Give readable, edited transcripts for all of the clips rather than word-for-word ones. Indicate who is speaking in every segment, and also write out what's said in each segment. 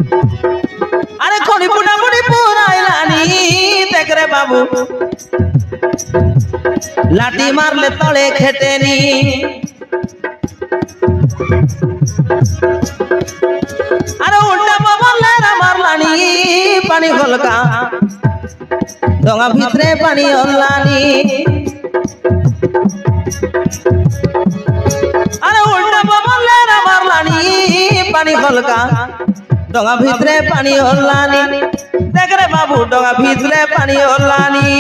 Speaker 1: अरे खोनी पुटा पुटी पुराइलानी देख रे बाबू लाठी मारले तले खेटेनी अरे उल्टा बबले रा मारलानी पानी खलका डोंगा भितरे पानी ओलानी अरे उल्टा बबले रा मारलानी पानी खलका डोंगा भितरे पानी ओलानी देख रे बाबू डोंगा भितरे पानी ओलानी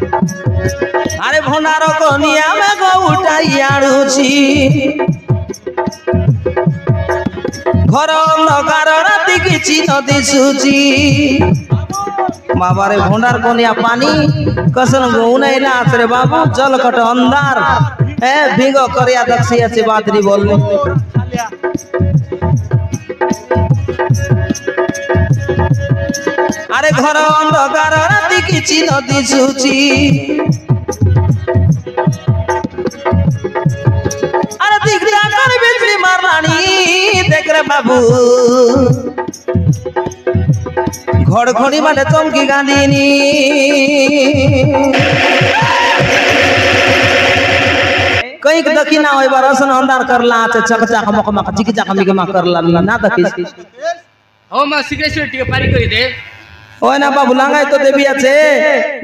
Speaker 1: अरे भंडारो कनिया में गो उठाई आड़ुची घर अंधकार राति किछि न दिसुची बाबा रे भंडार कनिया पानी कसन गौनैला रे बाबू जल कट अंधार ए भिंगो करिया दक्षिया से बात नहीं बोलने अरे घर अंधकार राति किछि न दिसुची अरे दिखला कर बिजली मारलानी देख रे बाबू घड़घड़ी वाले चमकी गांधीनी कहीं दखी ना होय बरसन अंधार करला चकचा मक चिकिचा कमी के करला ना दखी
Speaker 2: हो मा सिग्नेचर टिके पारी करी दे
Speaker 1: ओय ना बाबू लांगाई तो देबी আছে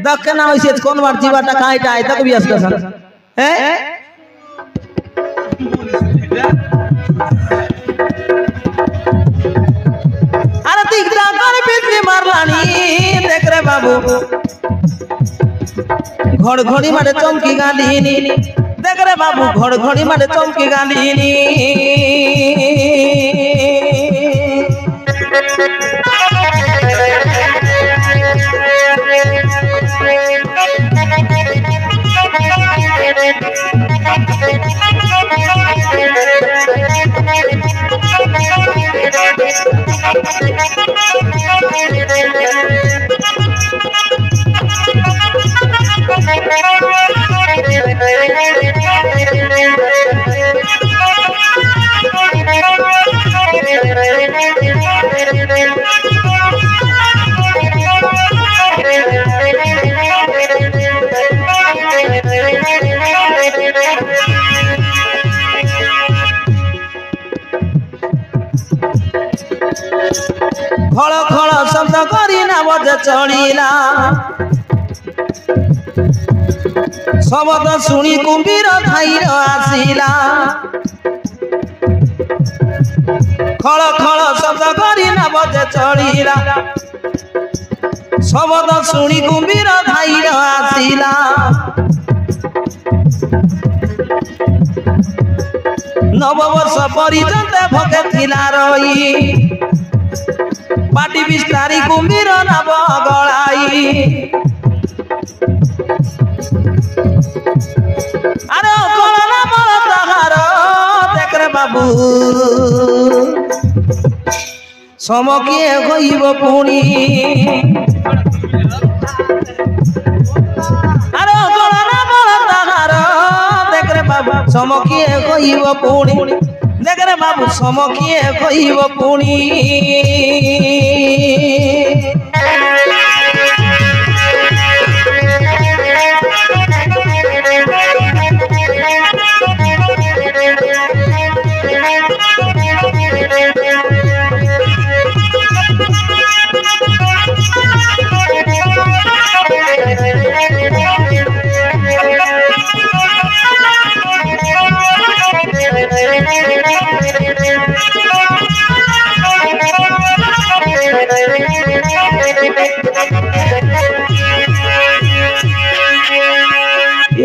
Speaker 1: दख ना होइसे कोन बार जीवाटा खाइटा आइ तक भी असकसन हैं अरे दिखला कर बिजली मारलानी देख रे बाबू घड़घड़ी मारे चमकी गांधीनी देख रे बाबू घड़घड़ी मारे चमकी गांधीनी खड़ खड़ शब्द करी ना बज चढ़ीला शब्द शुणी कुंभीर धाईर आसिला खड़ खड़ शब्द करी ना बज चढ़ीला शब्द शुणी कुंभीर धाईर आसिला नववर्ष परिजन भगे थिला रही पाटी बिस्तारी कुंभीर नाव गलाई अरे कलना बड़ तहार देख रे बाबू समकिए गईब पुणी अरे कलना बड़ तहार देख रे बाबू समकिए गईब पुणी देख रे बाबू समकिए गईब पुणी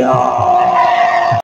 Speaker 1: ଦିଅ